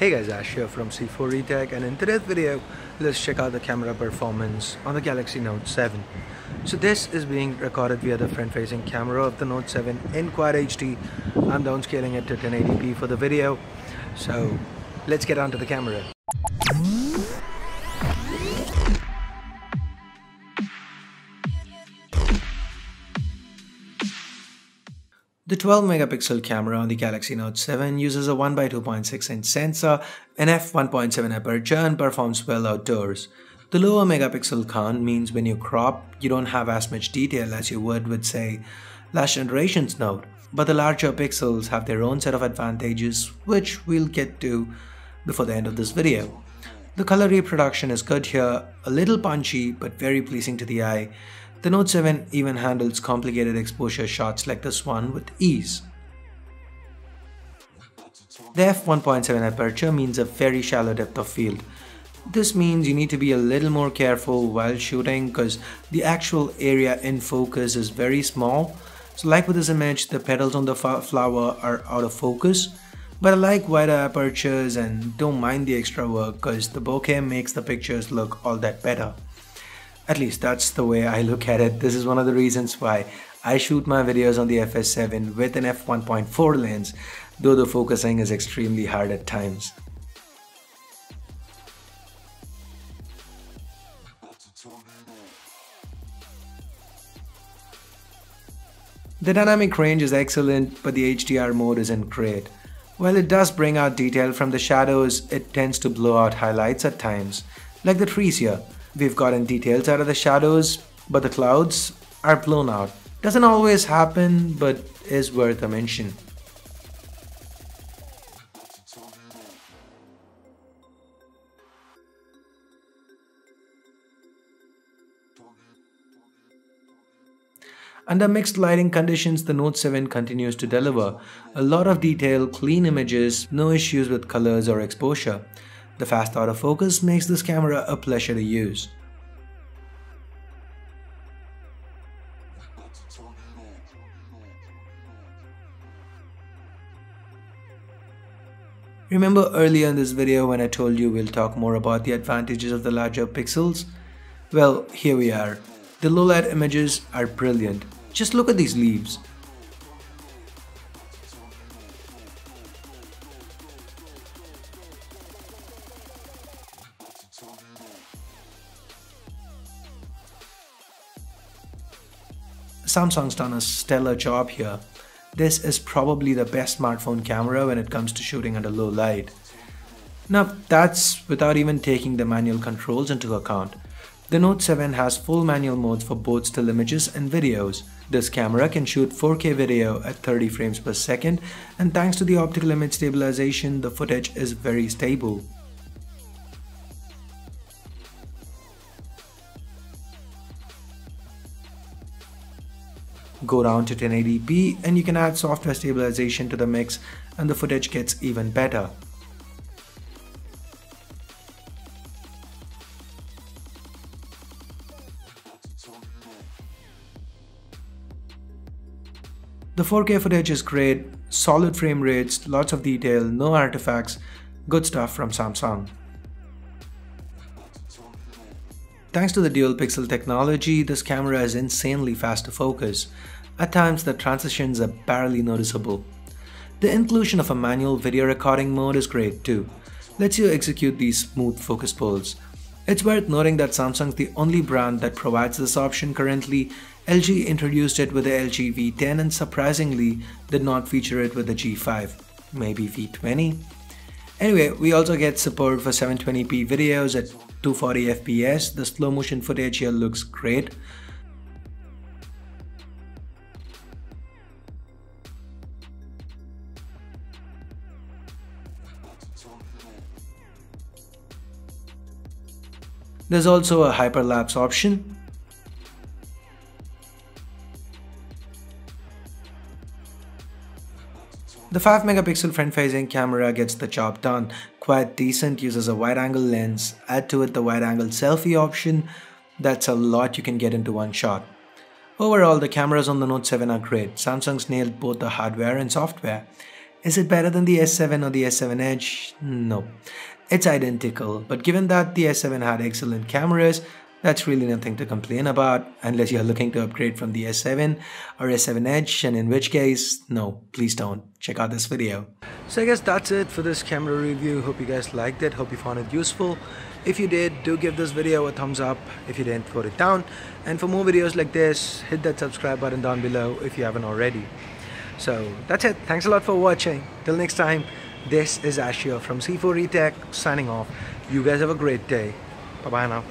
Hey guys, Ash here from C4eTech, and in today's video, let's check out the camera performance on the Galaxy Note 7. So this is being recorded via the front-facing camera of the Note 7 in Quad HD. I'm downscaling it to 1080p for the video. So let's get onto the camera. The 12 megapixel camera on the Galaxy Note 7 uses a 1x2.6 inch sensor, an f1.7 aperture, and performs well outdoors. The lower megapixel count means when you crop, you don't have as much detail as you would with, say, last generation's Note. But the larger pixels have their own set of advantages, which we'll get to before the end of this video. The color reproduction is good here, a little punchy but very pleasing to the eye. The Note 7 even handles complicated exposure shots like this one with ease. The f1.7 aperture means a very shallow depth of field. This means you need to be a little more careful while shooting because the actual area in focus is very small. So like with this image, the petals on the flower are out of focus. But I like wider apertures and don't mind the extra work because the bokeh makes the pictures look all that better. At least that's the way I look at it. This is one of the reasons why I shoot my videos on the FS7 with an f1.4 lens, though the focusing is extremely hard at times. The dynamic range is excellent, but the HDR mode isn't great. While it does bring out detail from the shadows, it tends to blow out highlights at times, like the trees here. We've gotten details out of the shadows, but the clouds are blown out. Doesn't always happen, but is worth a mention. Under mixed lighting conditions, the Note 7 continues to deliver a lot of detail, clean images, no issues with colors or exposure. The fast autofocus makes this camera a pleasure to use. Remember earlier in this video when I told you we'll talk more about the advantages of the larger pixels? Well, here we are. The low light images are brilliant. Just look at these leaves. Samsung's done a stellar job here. This is probably the best smartphone camera when it comes to shooting under low light. Now that's without even taking the manual controls into account. The Note 7 has full manual modes for both still images and videos. This camera can shoot 4K video at 30 frames per second, and thanks to the optical image stabilization, the footage is very stable. Go down to 1080p and you can add software stabilization to the mix and the footage gets even better. The 4K footage is great, solid frame rates, lots of detail, no artifacts, good stuff from Samsung. Thanks to the dual pixel technology, this camera is insanely fast to focus. At times, the transitions are barely noticeable. The inclusion of a manual video recording mode is great too. Lets you execute these smooth focus pulls. It's worth noting that Samsung's the only brand that provides this option currently. LG introduced it with the LG V10 and surprisingly did not feature it with the G5, maybe V20. Anyway, we also get support for 720p videos at 240 fps. The slow motion footage here looks great. There's also a hyperlapse option. The 5 megapixel front-facing camera gets the job done. Quite decent, uses a wide-angle lens. Add to it the wide-angle selfie option. That's a lot you can get into one shot. Overall, the cameras on the Note 7 are great. Samsung's nailed both the hardware and software. Is it better than the S7 or the S7 Edge? No. It's identical, but given that the S7 had excellent cameras, that's really nothing to complain about unless you're looking to upgrade from the S7 or S7 Edge, and in which case, no, please don't. Check out this video. So I guess that's it for this camera review. Hope you guys liked it. Hope you found it useful. If you did, do give this video a thumbs up. If you didn't, put it down. And for more videos like this, hit that subscribe button down below if you haven't already. So that's it. Thanks a lot for watching. Till next time, this is Ashia from C4E Tech signing off. You guys have a great day. Bye bye now.